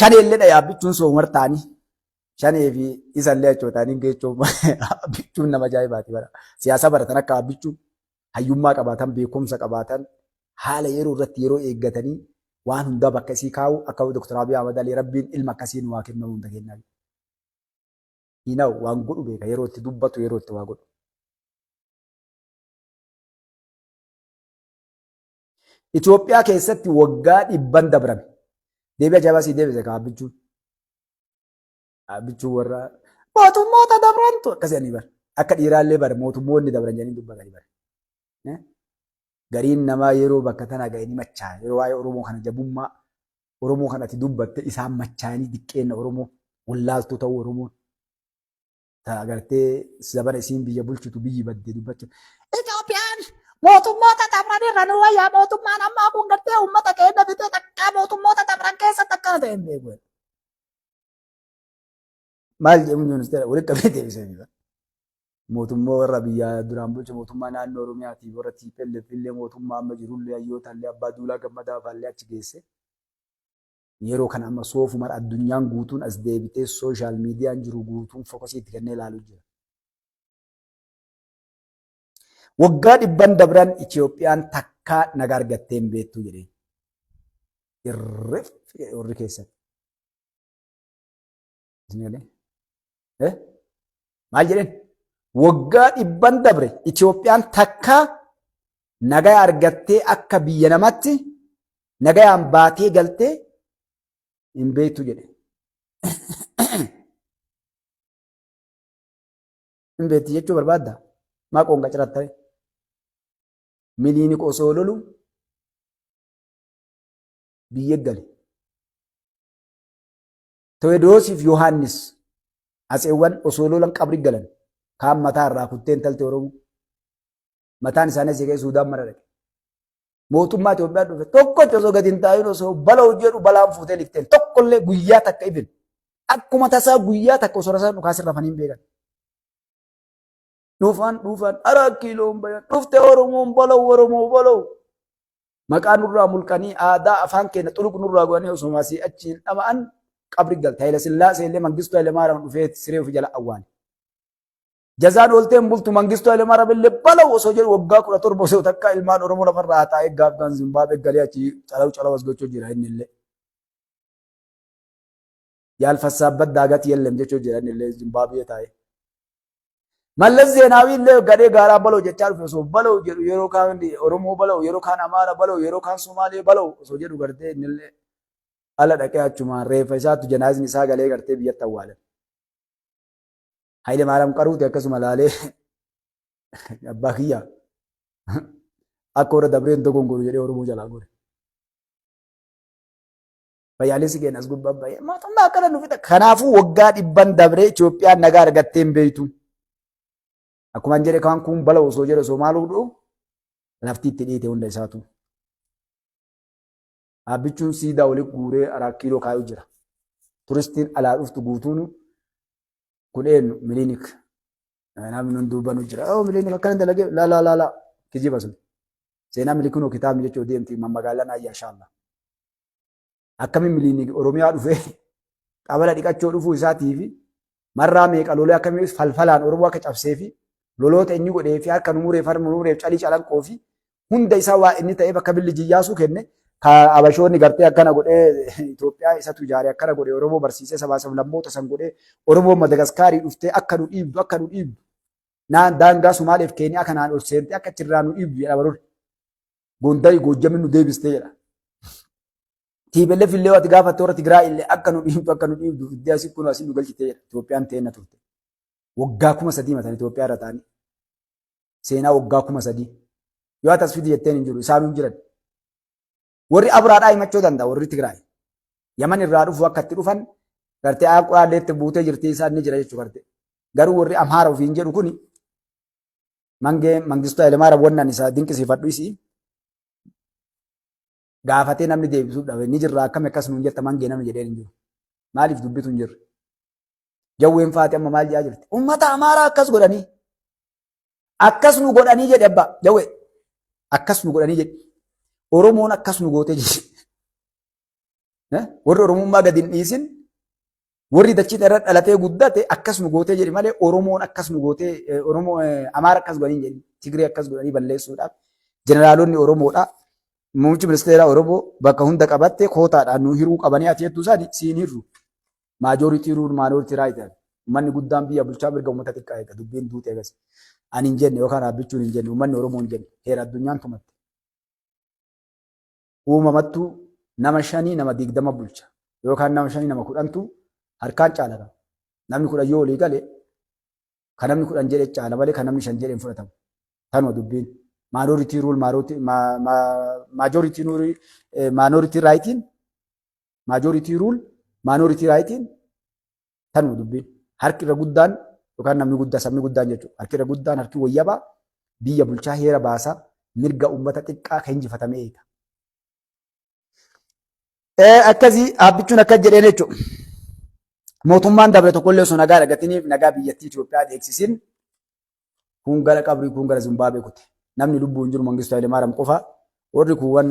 Shaneellee yaabbichuun soomartaani. Shanee fi isallee achootaanii geechoo abbichuun nama ajaa'ibaati bara. Siyaasa baratan akka abbichuu hayyummaa qabaatan beekumsa qabaatan haala yeroo irratti yeroo eeggatanii waan hundaa bakka isii kaa'u akka Dr. Abiy Ahmed Ali rabbiin ilma akkasiin waa kennu hunda kennaa. Hinaa'u waan godhu beeka yeroo itti dubbatu yeroo itti waa godhu. Itoophiyaa keessatti waggaa 100 dabrame. Deebii ajaa'ibaa sii deebise kan abbichuun. Abbichuun warra mootummoota dabrantu akkasii bara. Akka dhiiraallee bara mootummoonni dabran jedhanii dubbatanii bara. Gariin namaa yeroo bakka tana ga'anii machaa yeroo waa'ee Oromoo kana jabummaa Oromoo kanatti dubbatte isaan machaanii diqqeenna Oromoo wallaaltuu ta'uu Oromoon. Agartee zabana isiin biyya bulchitu biyyi baddee dubbachuu. Itoophiyaan mootummoota dabran irra nu wayyaa mootummaan ammaa kun gartee uummata keenya bitee takkaa mootummoota dabran keessatti akkana ta'e hin beeku. Maal jedhamu ministeera walitti qabee deebisee jira. Mootummaa warra biyya duraan bulchu mootummaa naannoo Oromiyaatiif warra TPLF illee mootummaa amma jirullee hayyootallee abbaa duulaa gammadaa faallee achi geesse. Yeroo kana amma soofuma addunyaan guutuun as deebitee sooshaal miidiyaan jiru guutuun fokkasiitti kennee ilaaluu jira. Waggaa 100 dabran Itoophiyaan takkaa nagaa argattee hin beektu jedhee. Irreeffi warri keessatti. Maal jedheen? Waggaa 100 dabre Itoophiyaan takkaa nagaa argattee akka biyya namatti nagayaan baatee galtee hin beektu jedhe. Hin beekti jechuu barbaadda? Maa qoonqa cirattare? Miliini osoo lolu biyya gale. Tewodoosiif Yohaannis Atseewwan osoo lolan qabri galan kaan mataa irraa kuttee intalti Oromoo. Mataan isaanii asii ka'ee Suudaan mara dhaqe. Mootummaa Itoophiyaa dhufe tokkotti osoo gadi hin taa'in osoo bala'u jedhu balaan fuutee lifteen tokkollee guyyaa takka ifin akkuma tasaa guyyaa takka osoo rasaan dhukaasirra rafanii hin beekan. Dhuufaan araa kiiloon bayan dhufte Oromoon bala'u. Maqaa nurraa mulqanii aadaa afaan keenya xuluq nurraa godhanii osoo maasii achiin dhama'an qabri galte. Haayila Sillaasee illee Mangistuu Hayilamaariyaam dhufee siree ofii jala awwaale. Jazaan oolteen bultu Mangistuu Hayilamaariyaam illee bala'u osoo jedhu waggaa 17 osoo takka ilmaan Oromoo lafarraa taa'ee gaafgaan Zimbaabbee galee achi calawu as gochuu jira inni illee. Yaalfassaabbat daagati yellem jechuu jira inni illee Zimbaabbee taa'ee. Mallas Zeenaawii illee gadee gaaraa bala'u jechaa dhufe osoo bala'u jedhu yeroo kaan Oromoo bala'u yeroo kaan Amaara bala'u yeroo kaan Somaalee bala'u osoo jedhu gartee inni illee ala dhaqee achumaan reeffa isaatti janaazni isaa galee gartee biyyatti awwaalan. Haayile Maariyaam qaruuti akkasuma laalee abbaa kiyyaa akka warra dabreen dogongoro jedhee Oromoo jalaa gore. Fayyaalessi keenya as gubbaa baay'ee mootummaa akkana nu fixa. Kanaafuu waggaa 100 dabree Itoophiyaan nagaa argattee hin beektu. Akkuma jedhe kan kun bala'u osoo jedhe osoo maaluu dhufu lafti itti dhiite hunda isaatu. Abbichuun siidaa olii guuree araa kiiloo kaayuu jira. Turistiin alaa dhuftu guutuun kun eenyu Miliinik. Namni nun duubanu jira. Miliinik akkana dalagee laa kijiba sun. Seenaa Miliikinoo kitaabni jechuu deemti magaalaan ayyaa shaallaa. Akkamiin Miliinik Oromiyaa dhufee qabala dhiqachoo dhufuu isaatii fi marraa meeqa lolee akkamiin falfalaan Oromoo akka cabsee fi loloota inni godhee fi harka numureef harma numureef calii calanqoo fi hunda isaa waa inni ta'ee bakka billi jiyyaasuu kenne Abashoonni gartee akkana godhee Itoophiyaa isatu ijaaree akkana godhee Oromoo barsiisee sabaa sablammoota san godhee Oromoo Madagaskaarii dhuftee akka nu dhiibdu daangaa Sumaaleef Keeniyaa kanaan ol seentee akka achirraa nu dhiibdu jedha baruun Gondarii Goojjamni nu deebistee jedha. TPLF illee waati gaafatte warra Tigraay illee akka nu dhiibdu iddoo asii kun asii nu galchitee jedha. Itoophiyaan teenna turte. Waggaa 3,000 matan Itoophiyaa irra ta'anii. Seenaa waggaa 3,000. Yoo atas fidi jetteen hin jiru isaan hin jiran. Warri Aburaadhaa himachuu danda'a warri Tigraay. Yaman irraa dhufu akka itti dhufan gartee Aquraallee itti buutee jirti isaan ni jira jechuudha gartee. Garuu warri Amhaara ofiin jedhu kuni Mangistuu Hayilamaariyaam wannan isaa dinqisiifadhu isii. Gaafatee namni deebisuuf dhabe ni jirra akkam akkas nuun jetta mangee namni jedhee hin jiru. Maaliif dubbitu hin jirre? Jawween faati amma maal jedhaa jirti? Uummata Amaaraa akkas godhanii. Akkas nu godhanii jedhe abbaa jawwee. Akkas nu godhanii jedhe. Oromoon akkas nu gootee jedhe. warri Oromummaa gadi hin dhiisin warri dachii irra dhalatee guddate akkas nu gootee jedhi malee Oromoon akkas nu gootee Oromoo Amaara akkas godhanii jedhi Tigree akkas godhanii balleessuudhaaf jeneraalonni Oromoodha. Muummichi ministeera Oromoo bakka hunda qabatte kootaadhaan nu hiruu qabanii ati jettu isaanii siin hirru. Maajoritii ruul maanoritii raayitan. Uummanni guddaan biyya bulchaa mirga uummata xiqqaa eega dubbiin duute eegas. Ani hin jenne yookaan dhaabbichuun hin jenne uummanni Oromoo hin jenne heera addunyaan tumatte. Uumamattuu nama 5 nama 20 bulcha yookaan nama 5 nama 10tu harkaan caalata. Namni 10 yoo olii galee kan namni 10 jedhe caala malee kan namni 5 jedhe hin fudhatamu. Tanuma dubbiin. Minority rule minority rightiin tanuma dubbiin. Harki irra guddaan yookaan namni guddaa sabni guddaan jechuudha. Harki irra guddaan harki wayyabaa biyya bulchaa heera baasaa mirga uummata xiqqaa kan injifatame eega. Akkasii dhaabbichuun akkas jedheen jechuudha. Mootummaan dabre tokkollee osoo nagaa argatiniif nagaa biyyattii Itoophiyaa eegsisin kun gara qabrii kun gara Zimbaabuwee kute. Namni lubbuun jiru Mangistuu Hayilemaariyaam qofa warri kuuwwan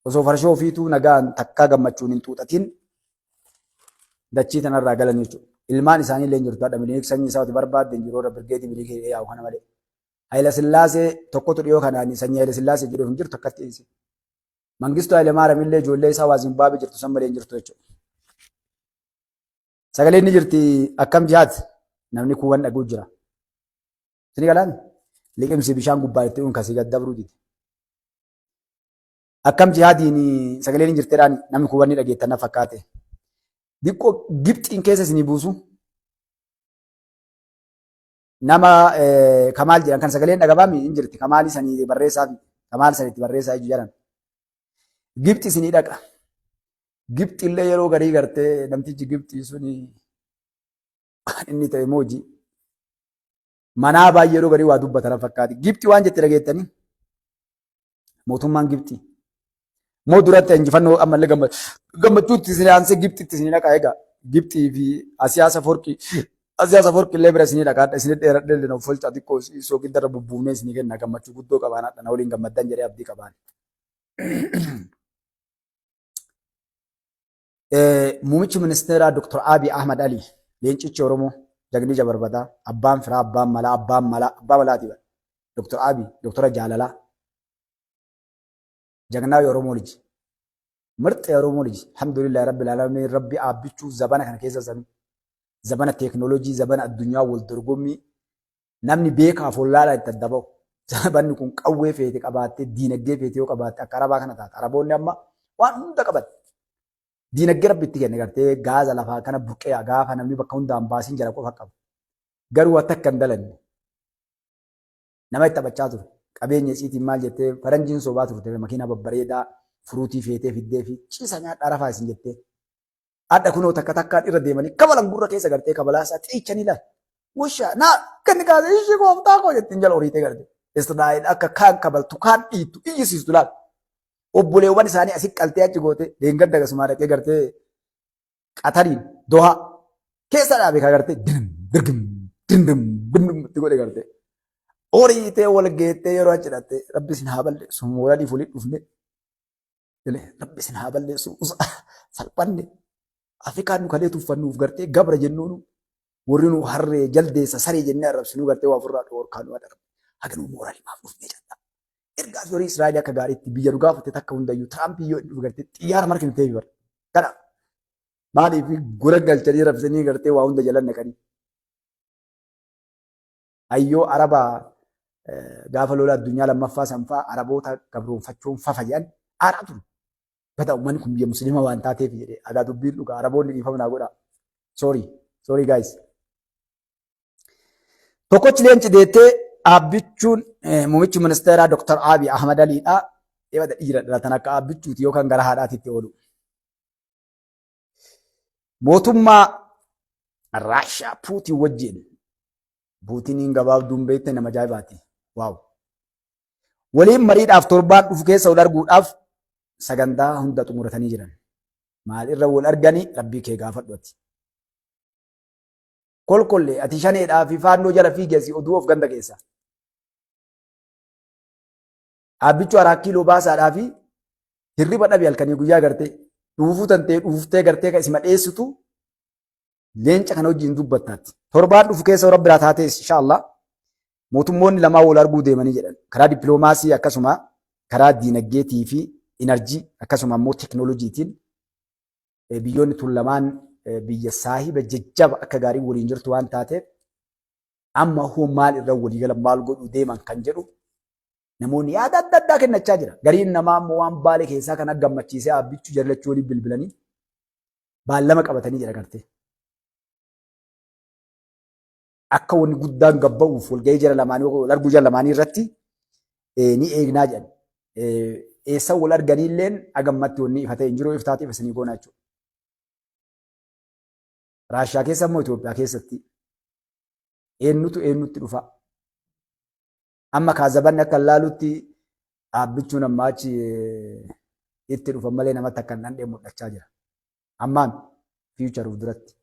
osoo farshoo ofiituu nagaan takkaa gammachuun hin xuuxatiin dachii tanarraa galan jechuudha. Ilmaan isaanii illee hin jirtu haadha Minilik sanyii isaati barbaadde hin jiru warra Birgeetii Minilik yaa'u kana malee. Hayila Sillaasee tokkotu dhiyoo kanaan sanyii Hayila Sillaasee jedhu hin jirtu akkatti dhiyeesse. Mangistuu Hayilemaariyaam illee ijoollee isaa waa Zimbaabuwee jirtu san malee hin jirtu jechuudha. Sagaleen ni jirti akkam jihaati namni kuuwwan dhaguu jira. Sini galaan liqimsi bishaan gubbaa itti unkasii gad dabruu diti. Akkam jihaadiin sagaleen ni jirteedhaan namni kuuwwan ni dhageettan na fakkaate. Diqqoo Gibxiin keessa isinii buusu nama Kamaal jedhan kan sagaleen dhagabaami hin jirti. Kamaal sanii barreessaa fi Kamaal sanitti barreessaa ijju jedhan. Gibxi isinii dhaqa. Gibxi illee yeroo garii gartee namtichi Gibxii suni inni ta'e moojii. Manaa baay'ee yeroo garii waa dubbatan fakkaati. Gibxi waan jette dhageettanii mootummaan Gibxi. Moo duratti injifannoo ammallee gammachuutti isin aansee Gibxitti isin dhaqaa egaa. Gibxii fi Asiyaasa Forqi illee bira isin dhaqaadha. Isin dheeradhee na folchaa xiqqoo soogidda irra bubbuunee isin kenna gammachuu guddoo qabaanadha. Na waliin gammaddan jedhee abdii qabaan. Muummichi ministeeraa Dr. Abiy Ahmad Ali leencichi Oromoo jagni jabarbataa abbaan firaa abbaa malaati Dr. Abiy Dr. Jaalalaa jagnaa Oromoo liji mirxi Oromoo liji alhamdulillah rabbil alamin rabbi abbichuu zabana kana keessa sanu zabana teknoolojii zabana addunyaa wal dorgommii namni beekaaf hollaala itti adda zabanni kun qawwee feete qabaattee diinagdee feete yoo qabaatte akka arabaa kana taata araboonni amma waan hunda qaban diinagdee rabbitti kenne gartee gaaza lafaa kana buqqee gaafa namni bakka hundaan baasiin jala qofa qabu. Garuu akka hin dalanne nama itti taphachaa ture. Qabeenya isiitiin maal jettee faranjiin soobaa turte makiina babbareedaa furuutii feetee fiddee fi ciisa nyaadhaa rafaa isin jettee. Adda kunoo takka takkaan irra deemanii kabalan gurra keessa gartee kabalaasaa xiichanii laal. Wushaa naa kanni kaasee ishee gooftaa koo jettiin jala horiitee garte. Israa'el akka kaan kabaltu kaan dhiittu iyyisiistu laal. Obboleewwan isaanii asii qaltee achi goote deengadda akkasumaa dhaqee gartee Qatariin Dohaa keessa dhaabee kaa gartee dindim itti godhe gartee horiitee wal geettee yeroo achi dhatte rabbi isin haa balleessu mooraalii fuulii dhufne rabbi isin haa balleessu salphanne Afrikaan nu kalee tuffannuuf gartee gabra jennuun warri nu harree jaldeessa saree jennee arrabsinuu gartee waa ofirraa dhoorkaan nu adara haga nu mooraalii maaf dhufne jetta. Ergaas horii Israa'el akka gaariitti biyya dhugaa fute takka hundayyuu Tiraamp yoo inni gartee xiyyaara marki nuti eebi bara. Kana maaliif gola galchanii rabsanii gartee waa hunda jalan naqanii. Ayyoo Arabaa gaafa lola addunyaa lammaffaa sanfaa Araboota gabroonfachuun fafa jedhan aaraa turu. Bata uummanni kun biyya Musliima waan taateef jedhee aadaa dubbiin dhugaa Araboonni dhiifama naa godhaa. Sorry guys. Tokkochi leenci deettee Abbichuun muummichi ministeeraa Dr. Abiy Ahmad Aliidha. Eebada dhiira dhalatan akka abbichuuti yookaan gara haadhaatitti oolu. Mootummaa Raashiyaa Puutiin wajjin Puutiniin gabaabduun beekte nama ajaa'ibaati. Waaw. Waliin mariidhaaf torbaan dhufu keessa wal arguudhaaf sagantaa hunda xumuratanii jiran. Maal irra wal arganii rabbii kee gaafadhuuti. Kolkollee ati shaneedhaa fi faannoo jala fiigeessi oduu of ganda keessa. Abbichuu 4 kiiloo baasaadhaa fi hirriba dhabe halkanii guyyaa gartee Dhuufuu tantee dhuuftee gartee kan isima dheessitu leenca kana wajjin dubbattaatti. Torbaan dhufu keessa rabbi biraa taates inshaallah mootummoonni lamaa wal arguu deemanii jedhan. Karaa dippiloomaasii akkasuma karaa diinagdeetii fi inarjii akkasuma immoo teekinooloojiitiin biyyoonni tun lamaan biyya saahiba jajjaba akka gaarii waliin jirtu waan taateef amma hoo maal irra walii galan maal godhuu deeman kan jedhu namoonni yaada adda addaa kennachaa jira. Gariin namaa immoo waan baalee keessaa kana gammachiisee abbichuu jallachuu waliin bilbilanii baallama qabatanii jira gartee. Akka wanni guddaan gabba'uuf walgahii jara lamaanii wal arguu jara lamaanii irratti ni eegnaa jedhan. Eessa wal arganii illeen agammatti wanni ifa ta'e hin jiru iftaatii ifasanii goonaa jechuudha. Raashiyaa keessa immoo Itoophiyaa keessatti eenyutti dhufa. Amma kaazabanni akka laalutti dhaabbichuun amma achi itti dhufan malee namatti akka hin dhandhee mul'achaa jira. Ammaan fiicharuuf duratti.